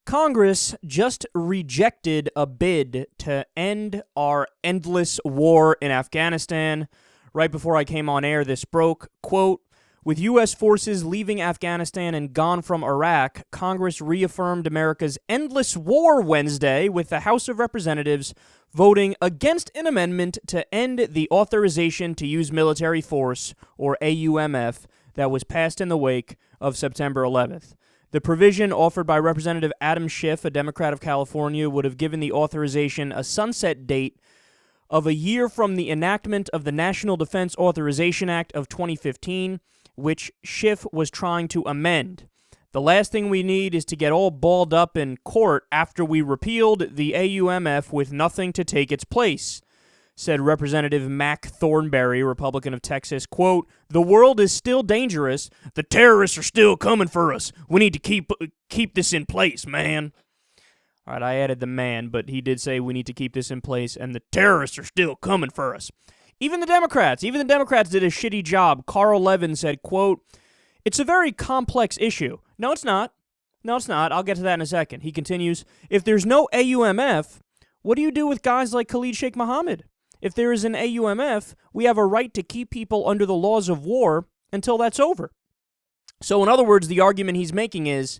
Congress just rejected a bid to end our endless war in Afghanistan. Right before I came on air, this broke, quote, with U.S. forces leaving Afghanistan and gone from Iraq, Congress reaffirmed America's endless war Wednesday with the House of Representatives voting against an amendment to end the authorization to use military force, or AUMF, that was passed in the wake of September 11th. The provision offered by Representative Adam Schiff, a Democrat of California, would have given the authorization a sunset date of a year from the enactment of the National Defense Authorization Act of 2015, which Schiff was trying to amend. The last thing we need is to get all balled up in court after we repealed the AUMF with nothing to take its place, said Representative Mac Thornberry, Republican of Texas. Quote, the world is still dangerous. The terrorists are still coming for us. We need to keep this in place, man. All right, I added the man, but he did say we need to keep this in place, and the terrorists are still coming for us. Even the Democrats did a shitty job. Carl Levin said, quote, it's a very complex issue. No, it's not. I'll get to that in a second. He continues, if there's no AUMF, what do you do with guys like Khalid Sheikh Mohammed? If there is an AUMF, we have a right to keep people under the laws of war until that's over. So in other words, the argument he's making is,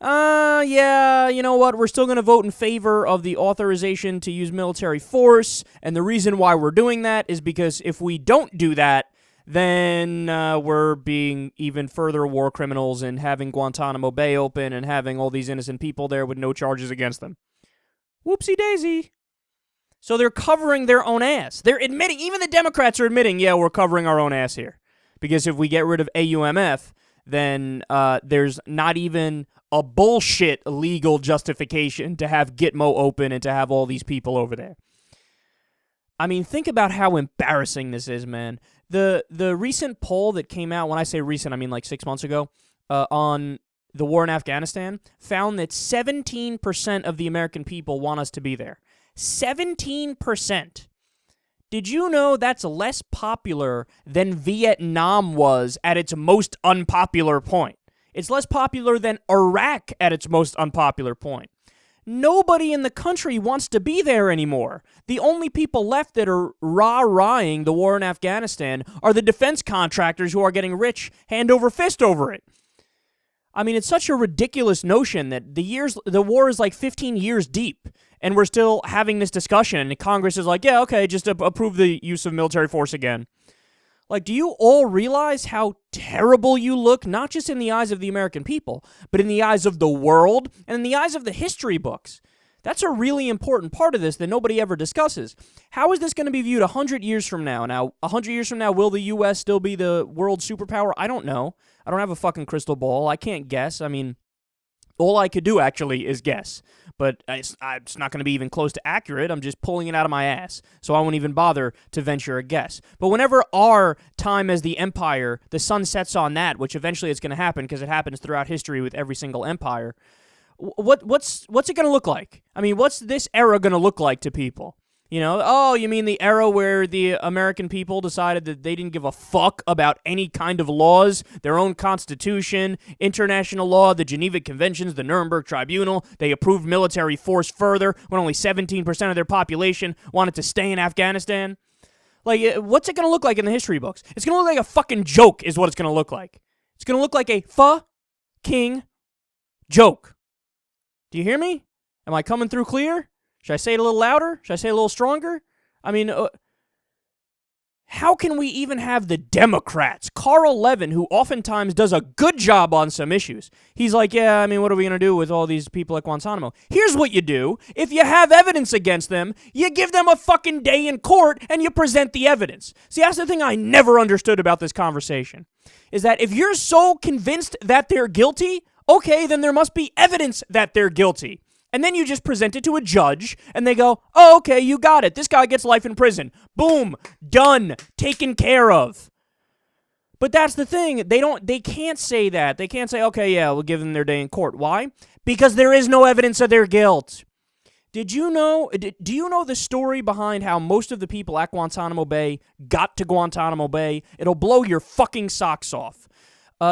yeah, you know what, we're still going to vote in favor of the authorization to use military force, and the reason why we're doing that is because if we don't do that, then we're being even further war criminals and having Guantanamo Bay open and having all these innocent people there with no charges against them. Whoopsie-daisy. So they're covering their own ass. They're admitting, even the Democrats are admitting, yeah, we're covering our own ass here. Because if we get rid of AUMF, then there's not even a bullshit legal justification to have Gitmo open and to have all these people over there. I mean, think about how embarrassing this is, man. The recent poll that came out, when I say recent, I mean like 6 months ago, on the war in Afghanistan, found that 17% of the American people want us to be there. 17%. Did you know that's less popular than Vietnam was at its most unpopular point? It's less popular than Iraq at its most unpopular point. Nobody in the country wants to be there anymore. The only people left that are rah-rahing the war in Afghanistan are the defense contractors who are getting rich hand over fist over it. I mean, it's such a ridiculous notion that the war is like 15 years deep, and we're still having this discussion, and Congress is like, yeah, okay, just approve the use of military force again. Like, do you all realize how terrible you look, not just in the eyes of the American people, but in the eyes of the world and in the eyes of the history books? That's a really important part of this that nobody ever discusses. How is this going to be viewed 100 years from now? Now, 100 years from now, will the U.S. still be the world superpower? I don't know. I don't have a fucking crystal ball. I can't guess. I mean, all I could do, actually, is guess. But it's not going to be even close to accurate. I'm just pulling it out of my ass. So I won't even bother to venture a guess. But whenever our time as the empire, the sun sets on that, which eventually is going to happen because it happens throughout history with every single empire, what's it going to look like? I mean, what's this era going to look like to people? You know, oh, you mean the era where the American people decided that they didn't give a fuck about any kind of laws, their own constitution, international law, the Geneva Conventions, the Nuremberg Tribunal. They approved military force further when only 17% of their population wanted to stay in Afghanistan. Like, what's it going to look like in the history books? It's going to look like a fucking joke is what it's going to look like. It's going to look like a fucking joke. Do you hear me? Am I coming through clear? Should I say it a little louder? Should I say it a little stronger? I mean, how can we even have the Democrats, Carl Levin, who oftentimes does a good job on some issues? He's like, yeah, I mean, what are we going to do with all these people at Guantanamo? Here's what you do. If you have evidence against them, you give them a fucking day in court and you present the evidence. See, that's the thing I never understood about this conversation, is that if you're so convinced that they're guilty, okay, then there must be evidence that they're guilty. And then you just present it to a judge, and they go, oh, okay, you got it. This guy gets life in prison. Boom. Done. Taken care of. But that's the thing. They can't say that. They can't say, okay, yeah, we'll give them their day in court. Why? Because there is no evidence of their guilt. Do you know the story behind how most of the people at Guantanamo Bay got to Guantanamo Bay? It'll blow your fucking socks off.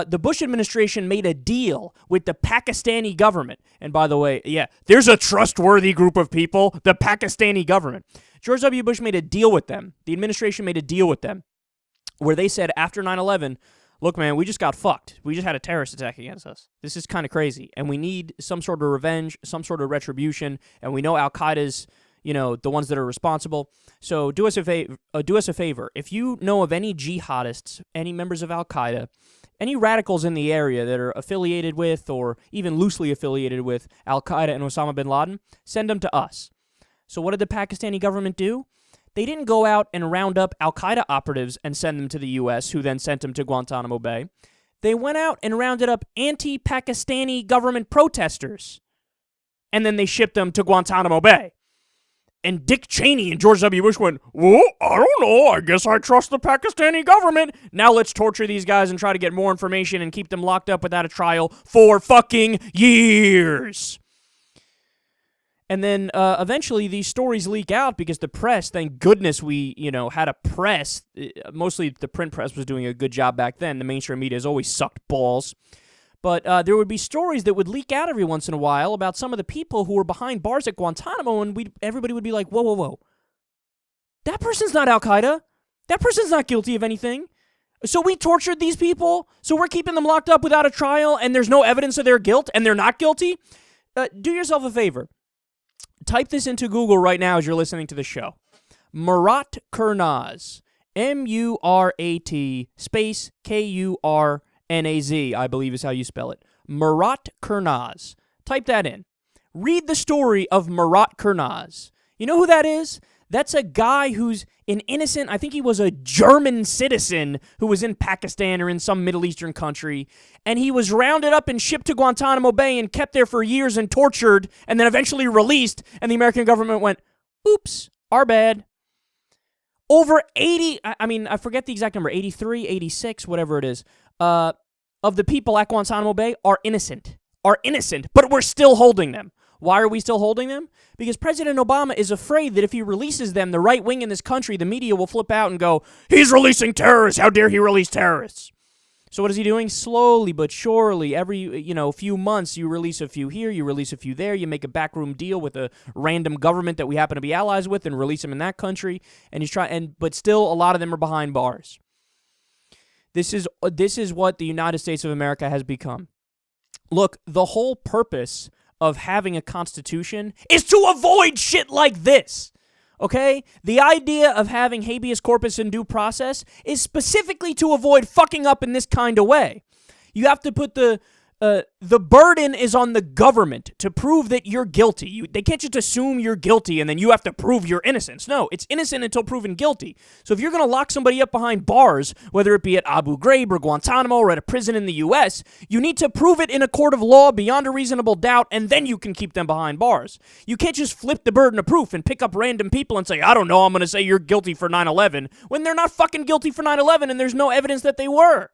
the Bush administration made a deal with the Pakistani government. And by the way, yeah, there's a trustworthy group of people, the Pakistani government. George W. Bush made a deal with them. The administration made a deal with them where they said after 9/11, look, man, we just got fucked. We just had a terrorist attack against us. This is kind of crazy. And we need some sort of revenge, some sort of retribution. And we know Al-Qaeda's, the ones that are responsible. So do us a favor. If you know of any jihadists, any members of Al-Qaeda, any radicals in the area that are affiliated with or even loosely affiliated with Al-Qaeda and Osama bin Laden, send them to us. So what did the Pakistani government do? They didn't go out and round up Al-Qaeda operatives and send them to the U.S., who then sent them to Guantanamo Bay. They went out and rounded up anti-Pakistani government protesters, and then they shipped them to Guantanamo Bay. And Dick Cheney and George W. Bush went, well, I don't know, I guess I trust the Pakistani government. Now let's torture these guys and try to get more information and keep them locked up without a trial for fucking years. And then eventually these stories leak out because the press, thank goodness we, had a press. Mostly the print press was doing a good job back then. The mainstream media has always sucked balls. But there would be stories that would leak out every once in a while about some of the people who were behind bars at Guantanamo, and everybody would be like, whoa, whoa, whoa. That person's not Al-Qaeda. That person's not guilty of anything. So we tortured these people, so we're keeping them locked up without a trial, and there's no evidence of their guilt, and they're not guilty? Do yourself a favor. Type this into Google right now as you're listening to the show. Murat Kurnaz. M-U-R-A-T space K-U-R-N-A-Z, I believe is how you spell it. Murat Kurnaz. Type that in. Read the story of Murat Kurnaz. You know who that is? That's a guy who's an innocent, I think he was a German citizen who was in Pakistan or in some Middle Eastern country, and he was rounded up and shipped to Guantanamo Bay and kept there for years and tortured, and then eventually released, and the American government went, oops, our bad. Over 80, I forget the exact number, 83, 86, whatever it is, of the people at Guantanamo Bay are innocent, but we're still holding them. Why are we still holding them? Because President Obama is afraid that if he releases them, the right wing in this country, the media will flip out and go, he's releasing terrorists, how dare he release terrorists? So what is he doing? Slowly but surely, every few months, you release a few here, you release a few there, you make a backroom deal with a random government that we happen to be allies with and release them in that country, but still a lot of them are behind bars. This is what the United States of America has become. Look, the whole purpose of having a constitution is to avoid shit like this, okay? The idea of having habeas corpus and due process is specifically to avoid fucking up in this kind of way. You have to put the burden is on the government to prove that you're guilty. They can't just assume you're guilty and then you have to prove your innocence. No, it's innocent until proven guilty. So if you're going to lock somebody up behind bars, whether it be at Abu Ghraib or Guantanamo or at a prison in the U.S., you need to prove it in a court of law beyond a reasonable doubt, and then you can keep them behind bars. You can't just flip the burden of proof and pick up random people and say, I don't know, I'm going to say you're guilty for 9/11, when they're not fucking guilty for 9/11 and there's no evidence that they were.